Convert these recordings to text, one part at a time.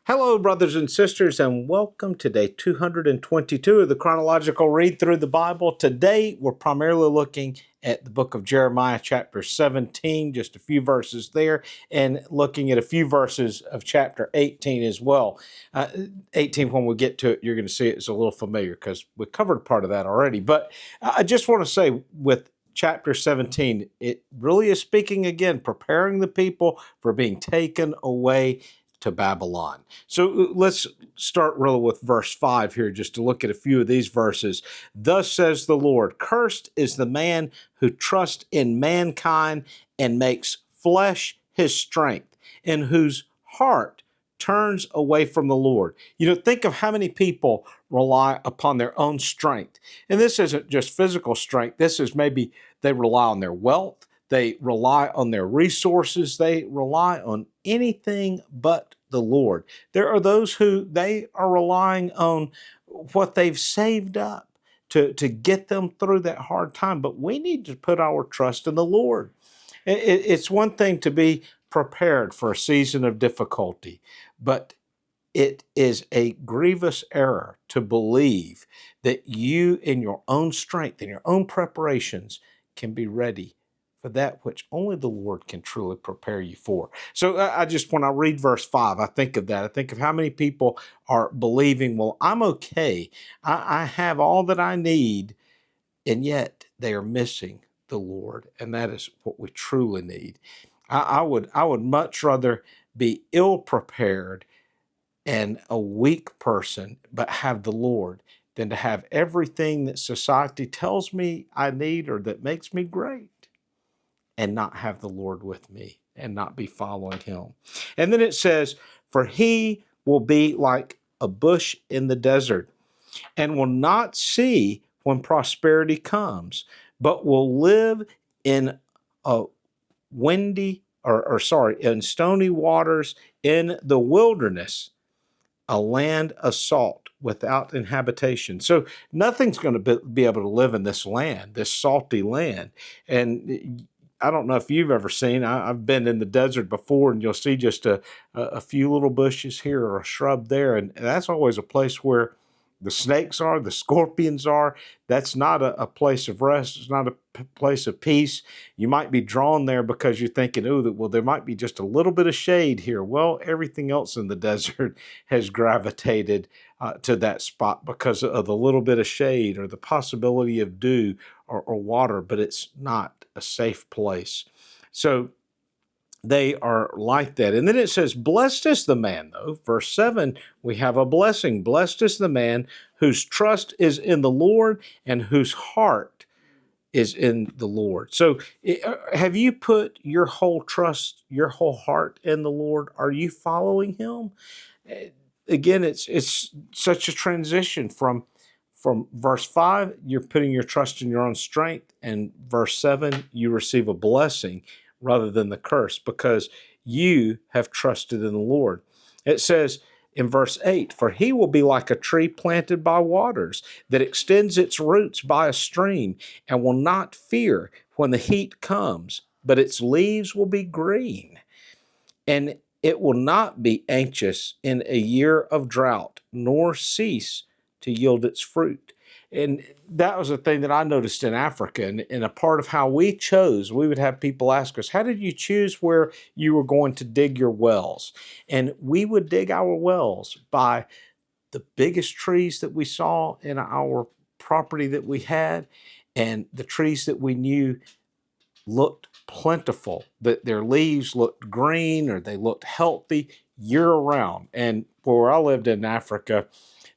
Hello, brothers and sisters, and welcome to day 222 of the Chronological Read Through the Bible. Today, we're primarily looking at the book of Jeremiah, chapter 17, just a few verses there, and looking at a few verses of chapter 18 as well. 18, when we get to it, you're going to see it's a little familiar because we covered part of that already. But I just want to say with chapter 17, it really is speaking again, preparing the people for being taken away to Babylon. So let's start really with verse 5 here, just to look at a few of these verses. Thus says the Lord, cursed is the man who trusts in mankind and makes flesh his strength, and whose heart turns away from the Lord. Think of how many people rely upon their own strength. And this isn't just physical strength. This is maybe they rely on their wealth. They rely on their resources. They rely on anything but the Lord. There are those who they are relying on what they've saved up to get them through that hard time. But we need to put our trust in the Lord. It's one thing to be prepared for a season of difficulty, but it is a grievous error to believe that you, in your own strength, in your own preparations, can be ready for that which only the Lord can truly prepare you for. So when I read verse 5, I think of that. I think of how many people are believing, well, I'm okay. I have all that I need, and yet they are missing the Lord, and that is what we truly need. I would much rather be ill prepared and a weak person, but have the Lord, than to have everything that society tells me I need or that makes me great and not have the Lord with me and not be following him. And then it says, for he will be like a bush in the desert and will not see when prosperity comes, but will live in a in stony waters in the wilderness, a land of salt without inhabitation. So nothing's going to be able to live in this land, this salty land. And I don't know if you've ever seen, I've been in the desert before, and you'll see just a few little bushes here or a shrub there. And that's always a place where the snakes are, the scorpions are. That's not a place of rest. It's not a place of peace. You might be drawn there because you're thinking, there might be just a little bit of shade here. Well, everything else in the desert has gravitated to that spot because of the little bit of shade or the possibility of dew or water, but it's not a safe place. So they are like that. And then it says, blessed is the man, though. Verse 7, we have a blessing. Blessed is the man whose trust is in the Lord and whose heart is in the Lord. So have you put your whole trust, your whole heart in the Lord? Are you following him? Again, it's such a transition from verse 5, you're putting your trust in your own strength, and verse 7, you receive a blessing rather than the curse because you have trusted in the Lord. It says in verse 8, for he will be like a tree planted by waters that extends its roots by a stream and will not fear when the heat comes, but its leaves will be green. And it will not be anxious in a year of drought, nor cease to yield its fruit. And that was a thing that I noticed in Africa. And a part of how we chose, we would have people ask us, how did you choose where you were going to dig your wells? And we would dig our wells by the biggest trees that we saw in our property that we had and the trees that we knew looked plentiful, that their leaves looked green or they looked healthy year round. And where I lived in Africa,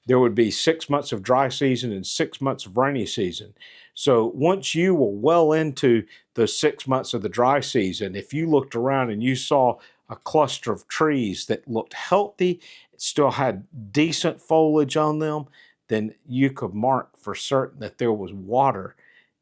there would be 6 months of dry season and 6 months of rainy season. So once you were well into the 6 months of the dry season, if you looked around and you saw a cluster of trees that looked healthy, still had decent foliage on them, then you could mark for certain that there was water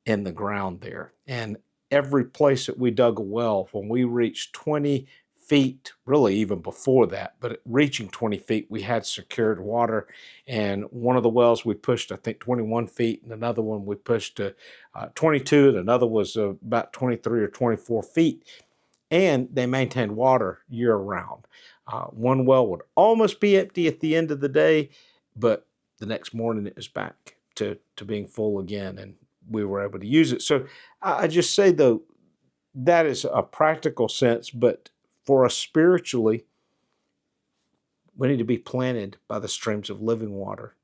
in the ground there. And every place that we dug a well, when we reached 20 feet, really even before that, but reaching 20 feet, we had secured water. And one of the wells we pushed, I think, 21 feet, and another one we pushed to 22, and another was about 23 or 24 feet. And they maintained water year round. One well would almost be empty at the end of the day, but the next morning it was back to being full again, and we were able to use it. So I just say, though, that is a practical sense, but for us spiritually, we need to be planted by the streams of living water.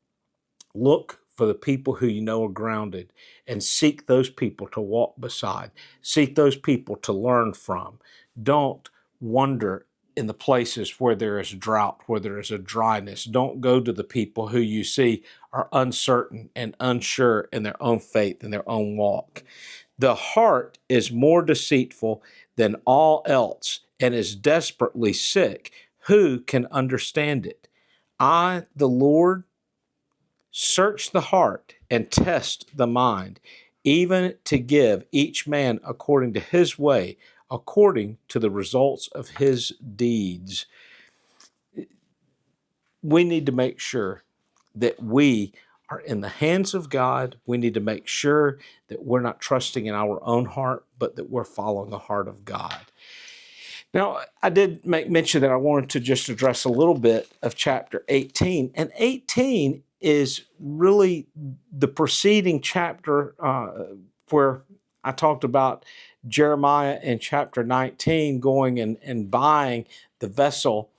Look for the people who you know are grounded and seek those people to walk beside. Seek those people to learn from. Don't wander in the places where there is drought, where there is a dryness. Don't go to the people who you see are uncertain and unsure in their own faith and their own walk. The heart is more deceitful than all else and is desperately sick. Who can understand it? I, the Lord, search the heart and test the mind, even to give each man according to his way, according to the results of his deeds. We need to make sure that we are in the hands of God. We need to make sure that we're not trusting in our own heart, but that we're following the heart of God. Now, I did make mention that I wanted to just address a little bit of chapter 18. And 18 is really the preceding chapter where I talked about Jeremiah in chapter 19 going and buying the vessel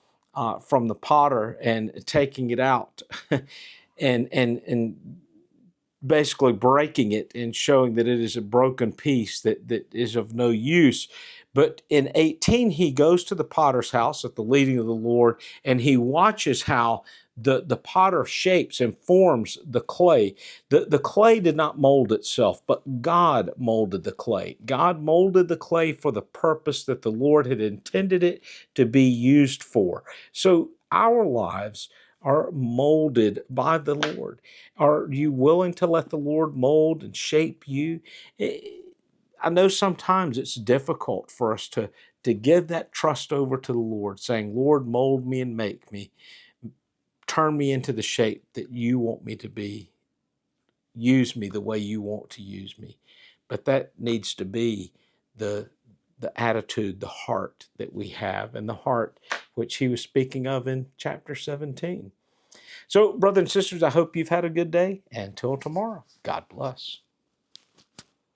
from the potter and taking it out and basically breaking it and showing that it is a broken piece that is of no use. But in 18, he goes to the potter's house at the leading of the Lord, and he watches how the potter shapes and forms the clay. The clay did not mold itself, but God molded the clay. God molded the clay for the purpose that the Lord had intended it to be used for. So our lives are molded by the Lord. Are you willing to let the Lord mold and shape you? I know sometimes it's difficult for us to give that trust over to the Lord, saying, Lord, mold me and make me. Turn me into the shape that you want me to be. Use me the way you want to use me. But that needs to be the attitude, the heart that we have, and the heart which he was speaking of in chapter 17. So, brothers and sisters, I hope you've had a good day. Until tomorrow, God bless.